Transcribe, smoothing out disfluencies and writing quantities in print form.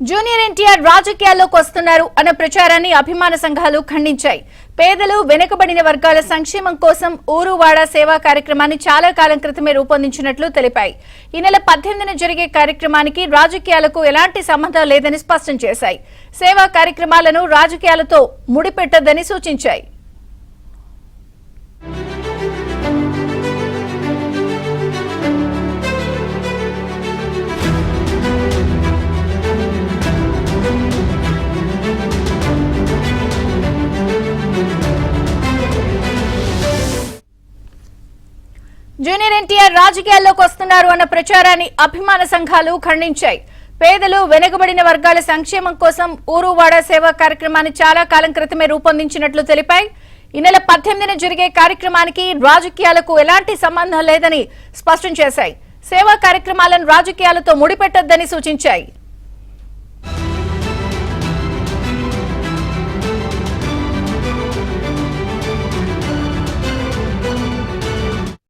Junior NTR రాజకీయాల్లోకి వస్తున్నారు అన్న ప్రచారాన్ని అభిమాన సంఘాలు ఖండించాయి. పేదలు వెనుకబడిన వర్గాల సంక్షేమం కోసం ఊరువాడ సేవా కార్యక్రమాన్ని చాలా కాలం క్రితమే రూపొందించినట్లు తెలిపాయి. ఈ నెల 18న జరిగే కార్యక్రమానికి రాజకీయాలకు ఎలాంటి సంబంధం లేదని స్పష్టం చేశాయి. సేవా కార్యక్రమాలను రాజకీయాలతో ముడిపెట్టొద్దని సూచించాయి. జూనియర్ ఎన్టీఆర్ రాజకీయాల్లోకి వస్తున్నారు అన్న ప్రచారాన్ని అభిమాన సంఘాలు ఖండించాయి. పేదలు వెనుకబడిన వర్గాల సంక్షేమం కోసం ఊరువాడ సేవా కార్యక్రమాన్ని చాలా కాలం క్రితమే రూపొందించినట్లు తెలిపాయి. ఈ నెల 18న జరిగే కార్యక్రమానికి రాజకీయాలకు ఎలాంటి సంబంధం లేదని స్పష్టం చేశాయి. సేవా కార్యక్రమాలను రాజకీయాలతో ముడిపెట్టొద్దని సూచించాయి.